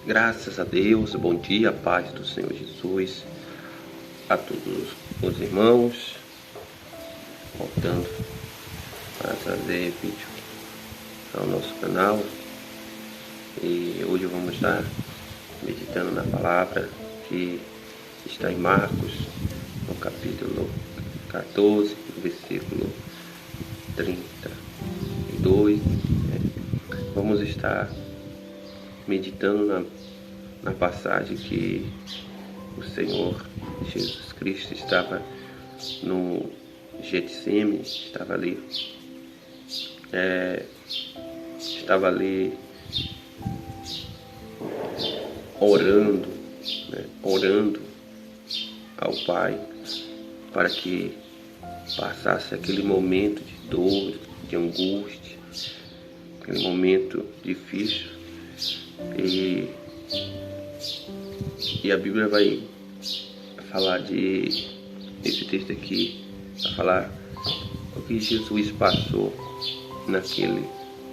Graças a Deus, bom dia, paz do Senhor Jesus, a todos os irmãos, voltando para trazer vídeo ao nosso canal. E hoje vamos estar meditando na palavra que está em Marcos, no capítulo 14, versículo 32. Vamos estar meditando na passagem que o Senhor Jesus Cristo estava no Getsemane, estava ali orando ao Pai para que passasse aquele momento de dor, de angústia, aquele momento difícil. E a Bíblia vai falar esse texto aqui, vai falar o que Jesus passou naquele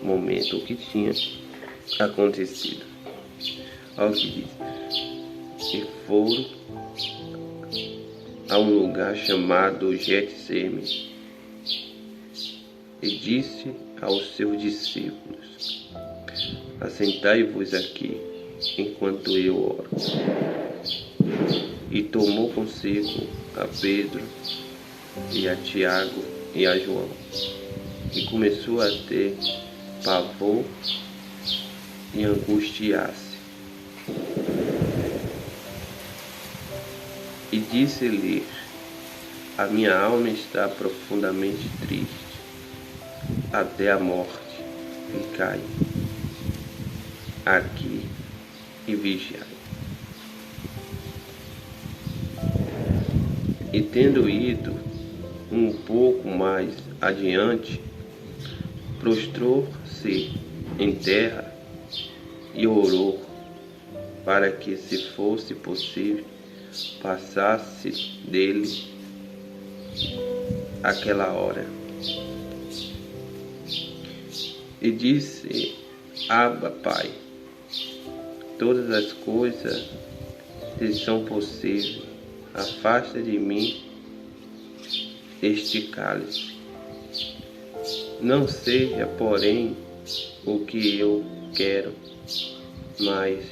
momento, o que tinha acontecido. Olha o que diz: e foram a um lugar chamado Getsemane, e disse aos seus discípulos: assentai-vos aqui, enquanto eu oro. E tomou consigo a Pedro e a Tiago e a João, e começou a ter pavor e angustiar-se. E disse-lhe: a minha alma está profundamente triste, até a morte. Ficai aqui e vigiai. E tendo ido um pouco mais adiante, prostrou-se em terra e orou para que, se fosse possível, passasse dele aquela hora. E disse: Abba, Pai, todas as coisas te são possíveis, afasta de mim este cálice. Não seja, porém, o que eu quero, mas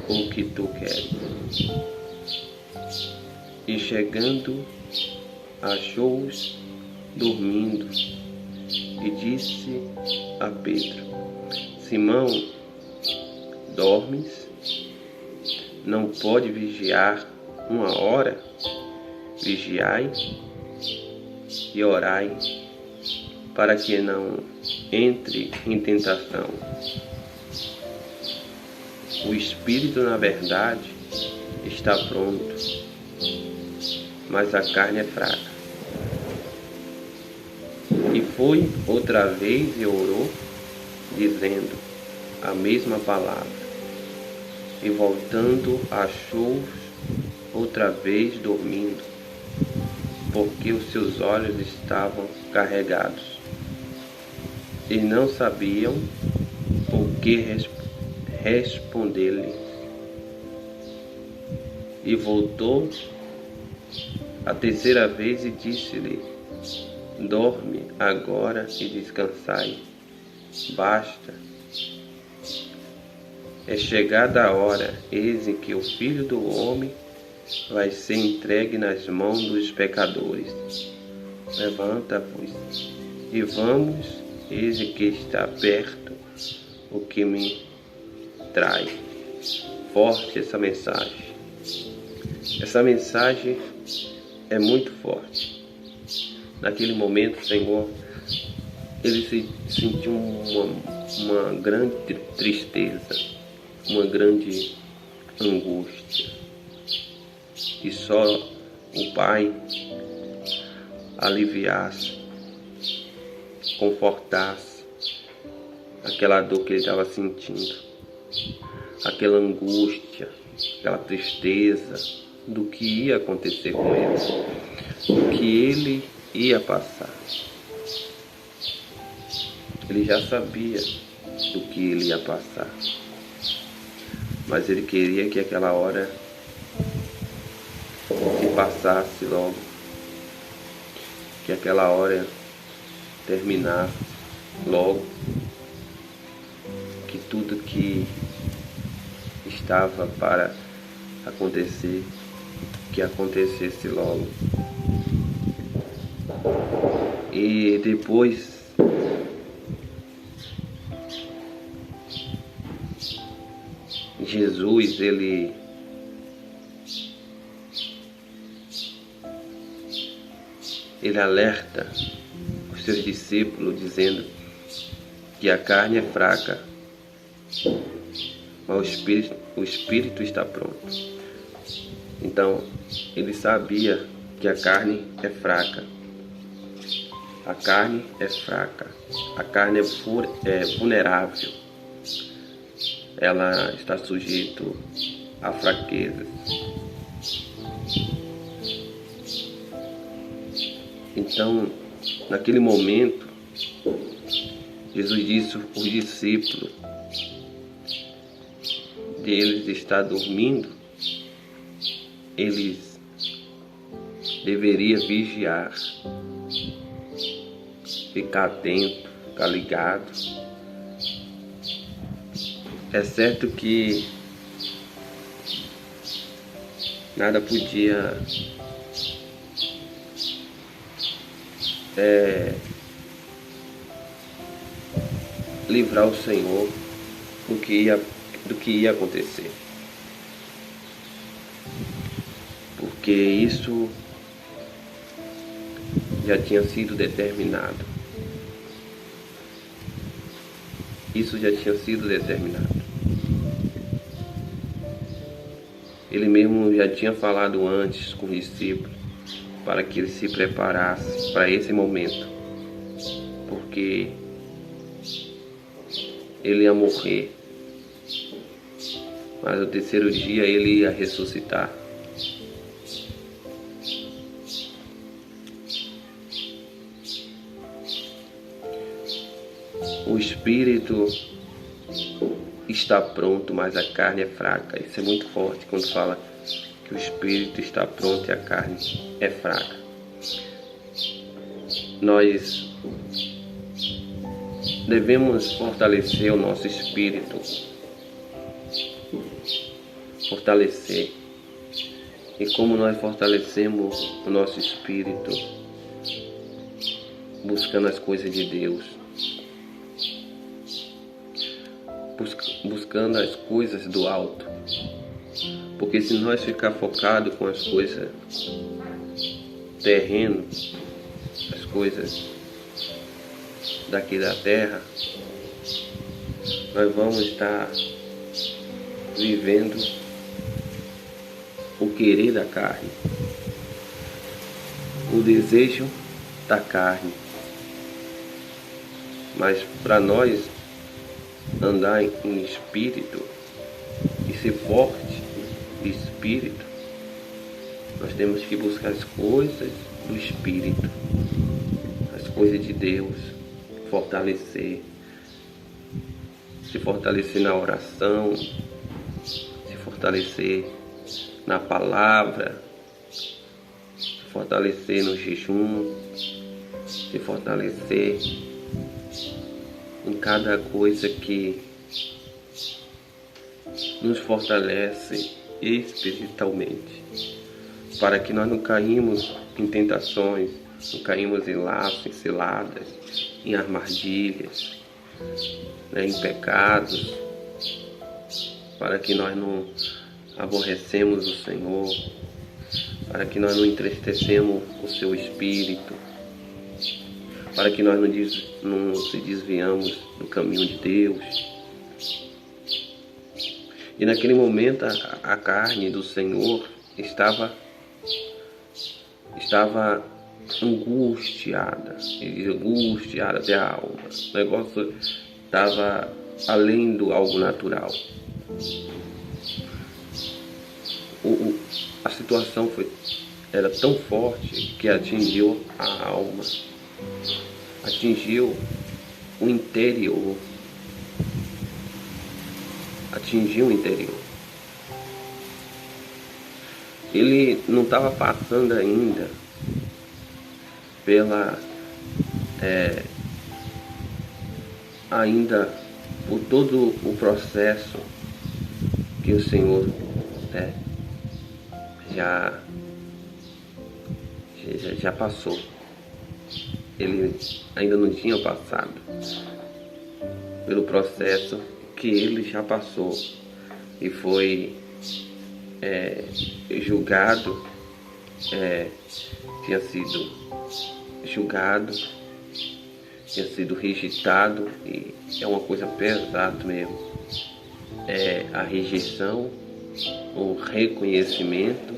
o que tu queres. E chegando, achou-os dormindo, e disse a Pedro: Simão, dormes? Não pode vigiar uma hora? Vigiai e orai, para que não entre em tentação. O espírito, na verdade, está pronto, mas a carne é fraca. E foi outra vez e orou, dizendo a mesma palavra. E voltando, achou-os outra vez dormindo, porque os seus olhos estavam carregados, e não sabiam o que responder-lhes. E voltou a terceira vez e disse-lhe: dorme agora e descansai. Basta. É chegada a hora, eis em que o Filho do Homem vai ser entregue nas mãos dos pecadores. Levanta-vos e vamos, eis que está perto o que me traz. Forte essa mensagem. Essa mensagem é muito forte. Naquele momento, o Senhor, ele se sentiu uma grande tristeza, uma grande angústia. E só o Pai aliviasse, confortasse aquela dor que ele estava sentindo, aquela angústia, aquela tristeza do que ia acontecer com ele, do que ele ia passar. Ele já sabia do que ele ia passar. mas ele queria que aquela hora se passasse logo, que aquela hora terminasse logo, que tudo que estava para acontecer, que acontecesse logo. E depois Jesus, ele alerta os seus discípulos dizendo que a carne é fraca, mas o espírito está pronto. Então, ele sabia que a carne é fraca. A carne é fraca. A carne é vulnerável. Ela está sujeita a fraquezas. Então, naquele momento, Jesus disse aos discípulos deles estar dormindo, eles deveriam vigiar, ficar atento, ficar ligado. É certo que nada podia livrar o Senhor do que ia acontecer, porque isso já tinha sido determinado. Isso já tinha sido determinado. Ele mesmo já tinha falado antes com os discípulos para que eles se preparassem para esse momento, porque ele ia morrer, mas no terceiro dia ele ia ressuscitar. O espírito está pronto, mas a carne é fraca. Isso é muito forte quando fala que o espírito está pronto e a carne é fraca. Nós devemos fortalecer o nosso espírito. Fortalecer. E como nós fortalecemos o nosso espírito? Buscando as coisas de Deus. Buscando as coisas do alto. Porque se nós ficar focado com as coisas terrenas, as coisas daqui da terra, nós vamos estar vivendo o querer da carne, o desejo da carne. Mas para nós andar em espírito e ser forte de espírito, nós temos que buscar as coisas do espírito, as coisas de Deus, se fortalecer na oração, se fortalecer na palavra, se fortalecer no jejum, se fortalecer em cada coisa que nos fortalece espiritualmente, para que nós não caímos em tentações, não caímos em laços, em ciladas, em armadilhas, em pecados, para que nós não aborrecemos o Senhor, para que nós não entristecemos o seu espírito, para que nós não se desviamos do caminho de Deus. E naquele momento a carne do Senhor estava angustiada até a alma. O negócio estava além do algo natural. A situação era tão forte que atingiu a alma, atingiu o interior, ele não estava passando ainda pela ainda por todo o processo que o Senhor já passou. Ele ainda não tinha passado pelo processo que ele já passou e foi julgado, tinha sido julgado, tinha sido rejeitado, e é uma coisa pesada mesmo. A rejeição, o reconhecimento,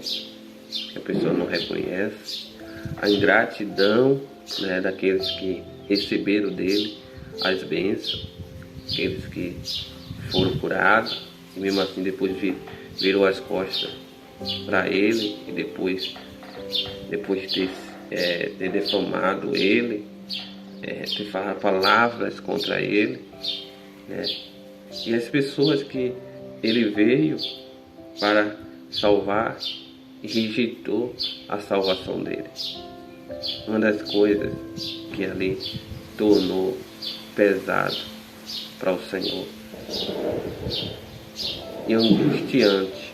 que a pessoa não reconhece, a ingratidão, né, daqueles que receberam dele as bênçãos, aqueles que foram curados, e mesmo assim depois virou as costas para ele, e depois de ter defamado ele, ter falado palavras contra ele, né? E as pessoas que ele veio para salvar e rejeitou a salvação dele. Uma das coisas que ali tornou pesado para o Senhor e angustiante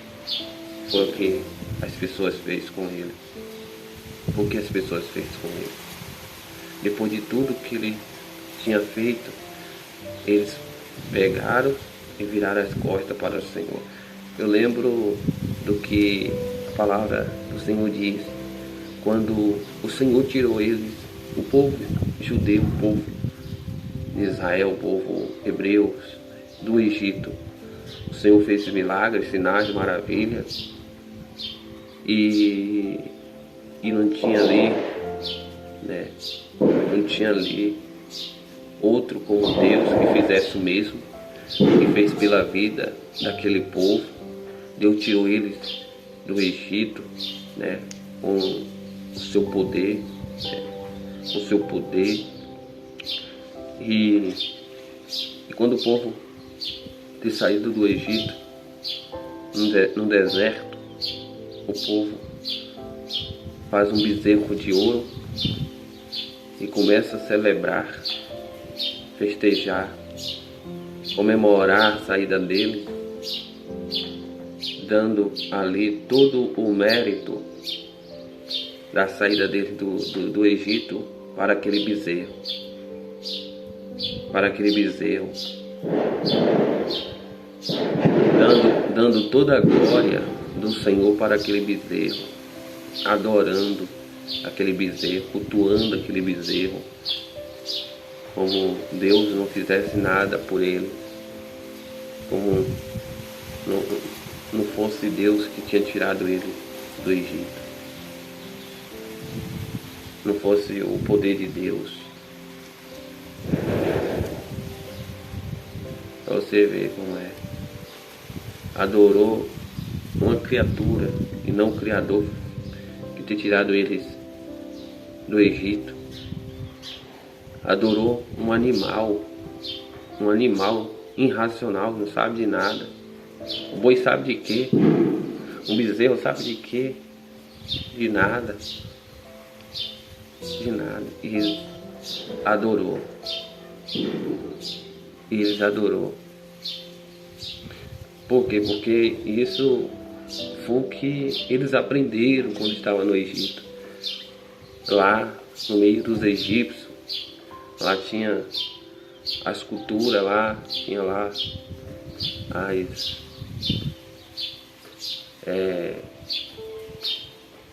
foi o que as pessoas fez com ele. O que as pessoas fez com ele? Depois de tudo que ele tinha feito, eles pegaram e viraram as costas para o Senhor. Eu lembro do que a palavra do Senhor diz, quando o Senhor tirou eles, o povo judeu, o povo de Israel, o povo hebreu, do Egito. O Senhor fez milagres, sinais, maravilhas, e não tinha ali, né? Não tinha ali outro como Deus que fizesse o mesmo, que fez pela vida daquele povo. Deus tirou eles do Egito, né? Com o seu poder, e quando o povo ter saído do Egito, no deserto, o povo faz um bezerro de ouro e começa a celebrar, festejar, comemorar a saída dele, dando ali todo o mérito da saída dele do Egito para aquele bezerro. Dando toda a glória do Senhor para aquele bezerro, adorando aquele bezerro, cultuando aquele bezerro, como Deus não fizesse nada por ele, como não fosse Deus que tinha tirado ele do Egito, não fosse o poder de Deus. Para você ver como é. Adorou uma criatura e não o Criador que tinha tirado eles do Egito. Adorou um animal irracional, não sabe de nada. O boi sabe de quê? Um bezerro sabe de quê? De nada. De nada. E eles adorou. Por quê? Porque isso foi o que eles aprenderam quando estavam no Egito. Lá no meio dos egípcios, lá tinha as culturas, lá tinha lá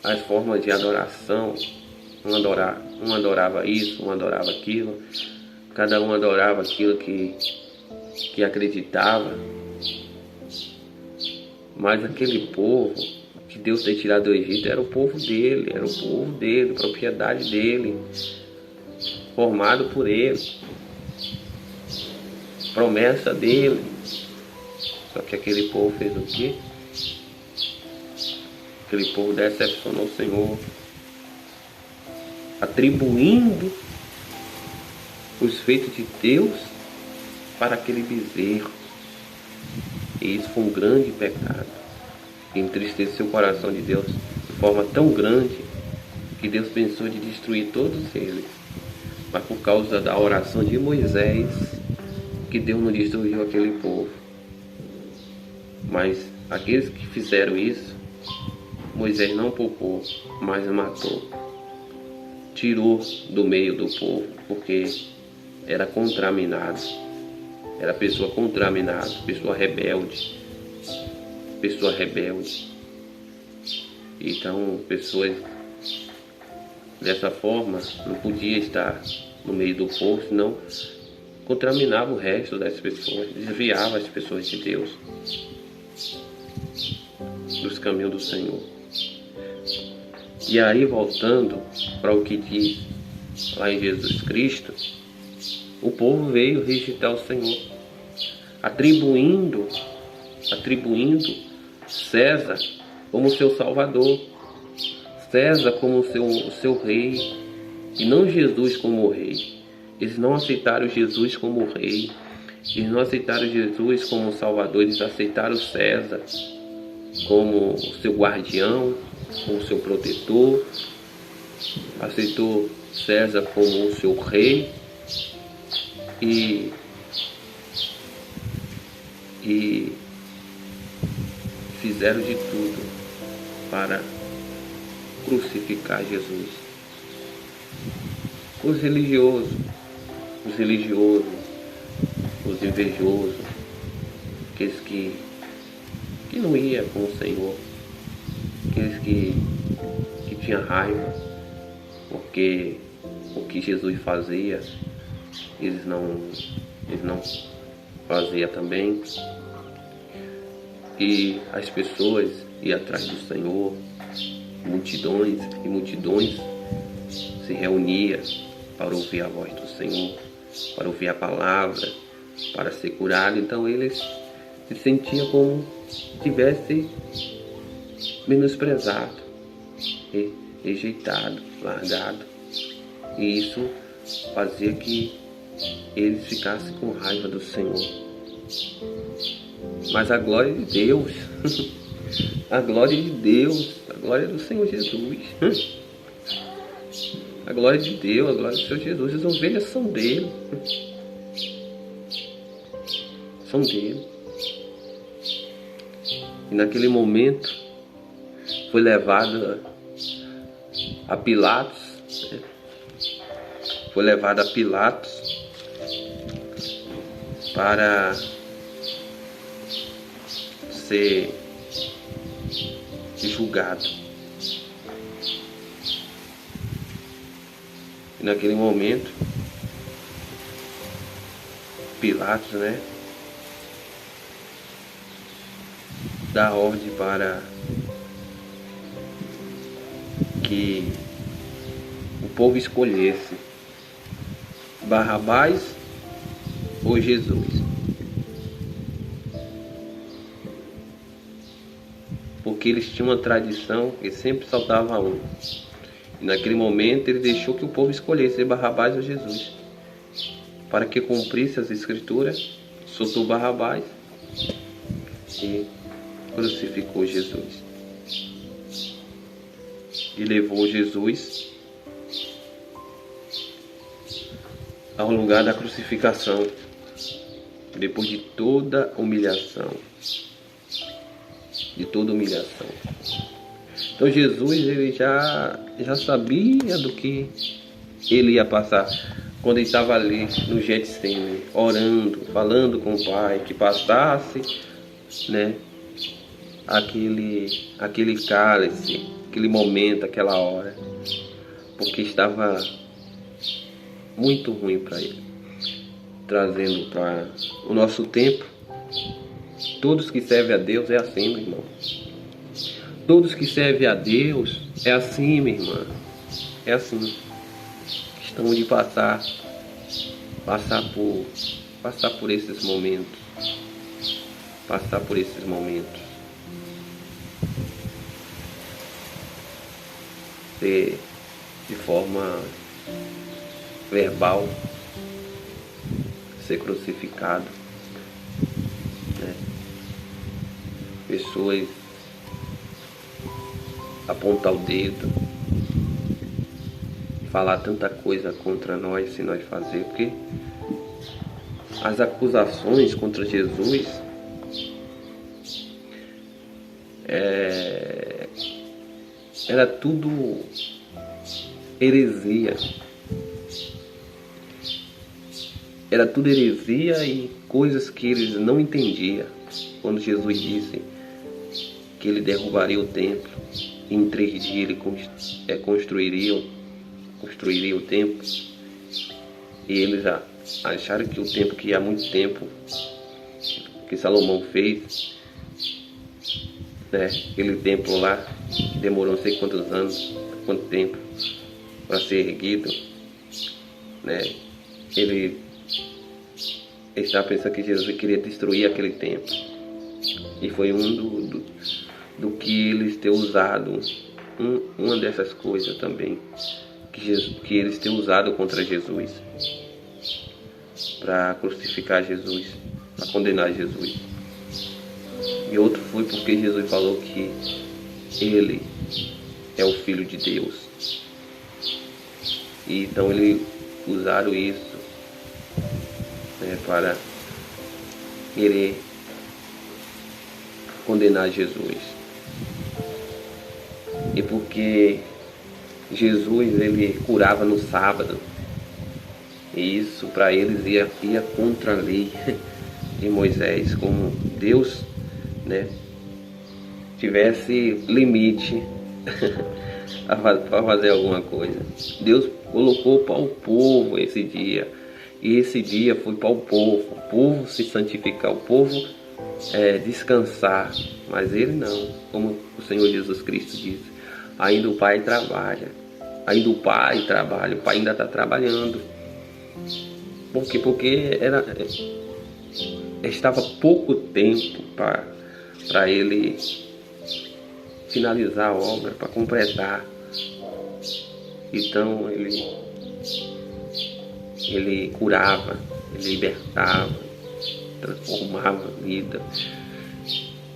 as formas de adoração. Um adorava isso, um adorava aquilo, cada um adorava aquilo que acreditava. Mas aquele povo que Deus tem tirado do Egito era o povo dele, propriedade dele, formado por ele, promessa dele. Só que aquele povo fez o quê? Aquele povo decepcionou o Senhor, atribuindo os feitos de Deus para aquele bezerro. E isso foi um grande pecado. entristeceu o coração de Deus de forma tão grande que Deus pensou de destruir todos eles. Mas por causa da oração de Moisés, que Deus não destruiu aquele povo. Mas aqueles que fizeram isso, Moisés não poupou, mas matou. Tirou do meio do povo, porque era contaminado. Era pessoa contaminada, pessoa rebelde. Pessoa rebelde. Então, pessoas dessa forma não podia estar no meio do povo, senão contaminava o resto das pessoas, desviava as pessoas de Deus, dos caminhos do Senhor. E aí, voltando para o que diz lá em Jesus Cristo, o povo veio rejeitar o Senhor, atribuindo César como seu Salvador, César como seu rei, e não Jesus como rei. Eles não aceitaram Jesus como rei, eles não aceitaram Jesus como Salvador, eles aceitaram César como seu guardião, como seu protetor, aceitou César como o seu rei e fizeram de tudo para crucificar Jesus. Os religiosos, os invejosos, aqueles que não iam com o Senhor, aqueles que tinham raiva, porque o que Jesus fazia, eles não faziam também. E as pessoas iam atrás do Senhor, multidões e multidões se reuniam para ouvir a voz do Senhor, para ouvir a palavra, para ser curado. Então eles se sentiam como se tivesse menosprezado, rejeitado, largado. E isso fazia que eles ficassem com raiva do Senhor. Mas a glória de Deus, a glória de Deus, a glória do Senhor Jesus, a glória de Deus, a glória do Senhor Jesus, as ovelhas são dele, são dele. E naquele momento foi levado a Pilatos, foi levado a Pilatos para ser julgado. E naquele momento, Pilatos, dá ordem para que o povo escolhesse Barrabás ou Jesus. Porque eles tinham uma tradição que sempre saltava um. E naquele momento ele deixou que o povo escolhesse Barrabás ou Jesus. Para que cumprisse as escrituras, soltou Barrabás e crucificou Jesus. E levou Jesus ao lugar da crucificação, depois de toda humilhação. Então Jesus, ele já sabia do que ele ia passar quando ele estava ali no Getsemane, orando, falando com o Pai, que passasse, aquele cálice, aquele momento, aquela hora, porque estava muito ruim para ele. Trazendo para o nosso tempo, todos que servem a Deus é assim, meu irmão. Todos que servem a Deus é assim, minha irmã. É assim. Estamos de passar por esses momentos. Passar por esses momentos. Ser de forma verbal, ser crucificado, pessoas apontar o dedo, falar tanta coisa contra nós se nós fazer, porque as acusações contra Jesus era tudo heresia. Era tudo heresia e coisas que eles não entendiam. Quando Jesus disse que ele derrubaria o templo, e em 3 dias ele construiria o templo, e eles acharam que o templo que há muito tempo que Salomão fez, né, aquele templo lá que demorou não sei quantos anos, quanto tempo para ser erguido, né, ele estava pensando que Jesus queria destruir aquele templo, e foi do que eles ter usado, uma dessas coisas também que eles têm usado contra Jesus, para crucificar Jesus, para condenar Jesus. E outro foi porque Jesus falou que ele é o Filho de Deus. E então eles usaram isso, né, para querer condenar Jesus. E porque Jesus ele curava no sábado, e isso para eles ia contra a lei de Moisés, como Deus, né, tivesse limite para fazer alguma coisa. Deus colocou para o povo esse dia, e esse dia foi para o povo se santificar, o povo descansar, mas ele não, como o Senhor Jesus Cristo diz, ainda o Pai trabalha, o Pai ainda está trabalhando. Por quê? Porque estava pouco tempo para ele finalizar a obra, para completar. Então ele curava, ele libertava, transformava a vida.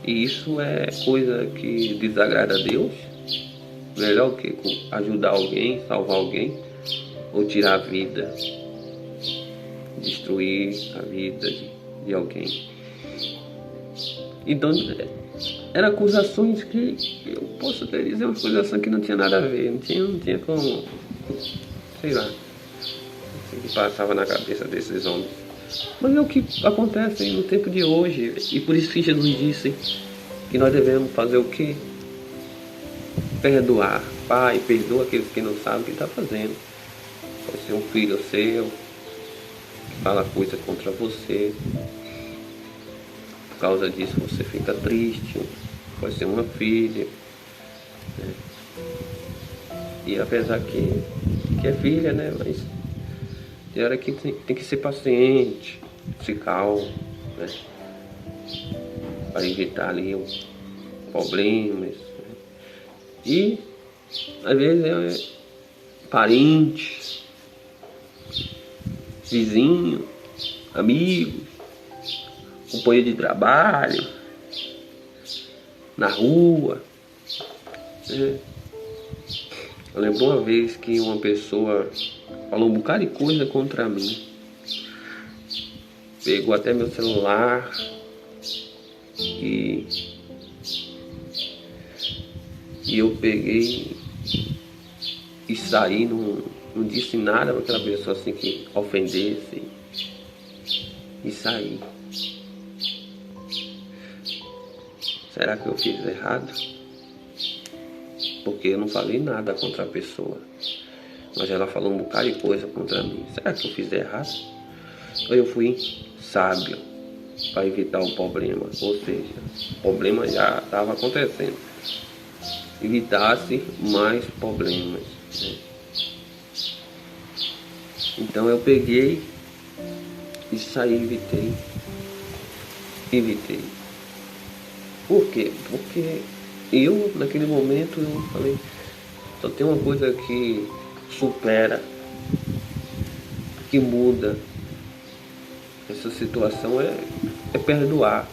E isso é coisa que desagrada a Deus. Melhor que ajudar alguém, salvar alguém, ou tirar a vida, destruir a vida de alguém. Então, eram acusações que eu posso até dizer uma acusação que não tinha nada a ver, não tinha como, sei lá, assim, que passava na cabeça desses homens. Mas é o que acontece no tempo de hoje, e por isso que Jesus disse que nós devemos fazer o quê? Perdoar. Pai, perdoa aqueles que não sabem o que está fazendo. Pode ser um filho seu que fala coisa contra você, por causa disso você fica triste. Pode ser uma filha, né? E apesar que é filha, né? Mas tem hora que tem que ser paciente, se calmo, né? Para evitar ali problemas. E às vezes parentes, vizinhos, amigos, companheiro de trabalho, na rua, né? Eu lembro uma vez que uma pessoa falou um bocado de coisa contra mim, pegou até meu celular e eu peguei e saí, não disse nada para aquela pessoa assim que ofendesse, e saí. Será que eu fiz errado? Porque eu não falei nada contra a pessoa, mas ela falou um bocado de coisa contra mim. Será que eu fiz errado? Ou eu fui sábio para evitar o problema? Ou seja, o problema já estava acontecendo. Evitasse mais problemas, né? Então eu peguei e saí, evitei. Por quê? Porque eu, naquele momento, eu falei, só tem uma coisa que supera, que muda essa situação, é perdoar.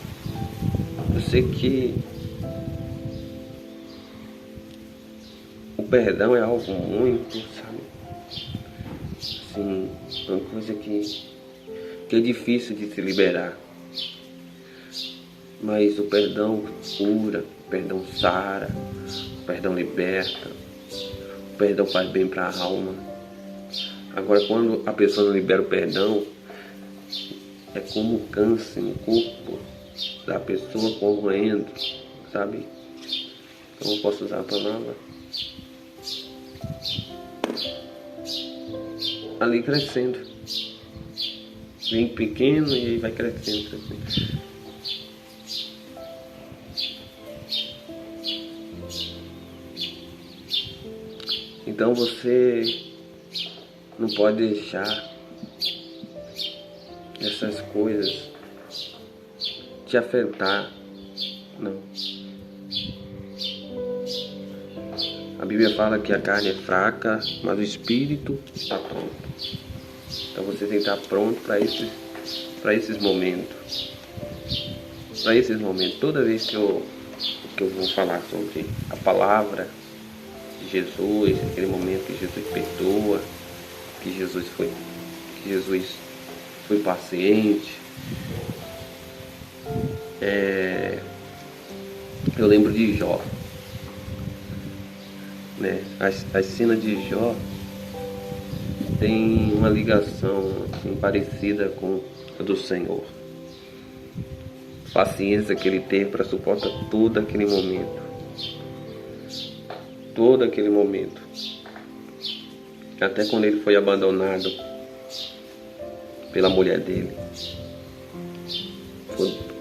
Eu sei que perdão é algo muito, sabe? Assim, uma coisa que é difícil de se liberar. Mas o perdão cura, o perdão sara, o perdão liberta, o perdão faz bem para a alma. Agora, quando a pessoa não libera o perdão, é como um câncer no corpo da pessoa corroendo, sabe? Então eu posso usar a palavra. Ali crescendo. Vem pequeno e aí vai crescendo. Então você não pode deixar essas coisas te afetar, não. A Bíblia fala que a carne é fraca, mas o espírito está pronto. Então você tem que estar pronto para esses momentos. Para esses momentos. Toda vez que eu vou falar sobre a palavra de Jesus, aquele momento que Jesus perdoa, que Jesus foi paciente. Eu lembro de Jó, né? As cenas de Jó tem uma ligação assim, parecida com a do Senhor. A paciência que ele teve para suportar todo aquele momento. Todo aquele momento. Até quando ele foi abandonado pela mulher dele.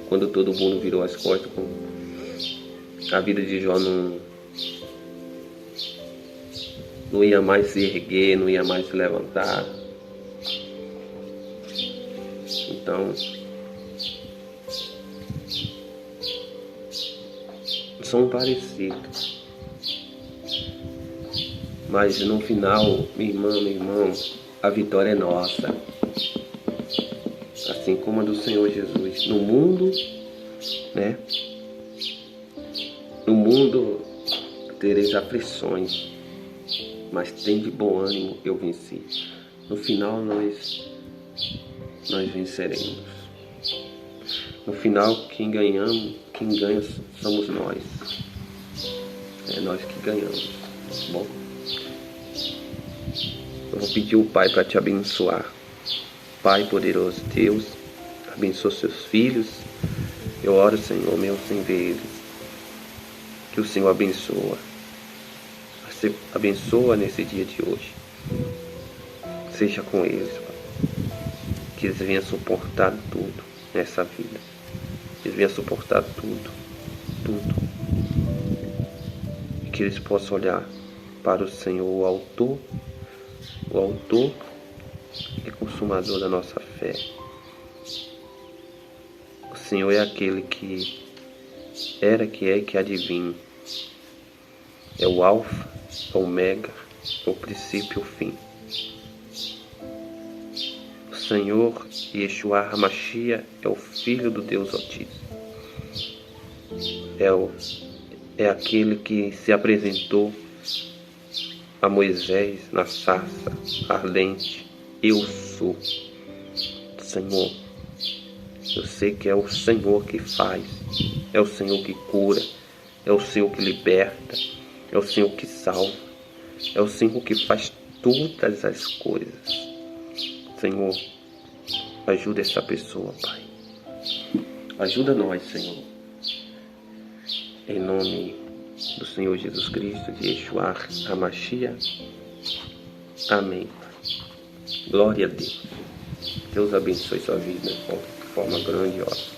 Quando todo mundo virou as costas, a vida de Jó não ia mais se erguer, não ia mais se levantar. Então, são parecidos. Mas no final, minha irmã, meu irmão, a vitória é nossa. Assim como a do Senhor Jesus. No mundo, né? No mundo tereis aflições, mas tem de bom ânimo, eu venci. No final nós venceremos. No final quem ganha somos nós. É nós que ganhamos, tá bom? Eu vou pedir o Pai para te abençoar. Pai poderoso Deus, abençoa seus filhos. Eu oro, Senhor, meu sem ver eles. Que o Senhor abençoa. Você abençoa nesse dia de hoje. Seja com eles, Pai. Que eles venham suportar tudo nessa vida. Que eles venham suportar tudo. E que eles possam olhar para o Senhor, o autor e consumador da nossa fé. O Senhor é aquele que era, que é e que há de vir. É o Alfa, o Ômega, o princípio e o fim. O Senhor Yeshua HaMashiach é o Filho do Deus Altíssimo. É aquele que se apresentou a Moisés na sarça ardente. Eu sou. Senhor, eu sei que é o Senhor que faz, é o Senhor que cura, é o Senhor que liberta, é o Senhor que salva, é o Senhor que faz todas as coisas. Senhor, ajuda essa pessoa, Pai. Ajuda nós, Senhor. Em nome do Senhor Jesus Cristo, de Yeshua HaMashiach. Amém. Glória a Deus. Deus abençoe sua vida de forma grandiosa.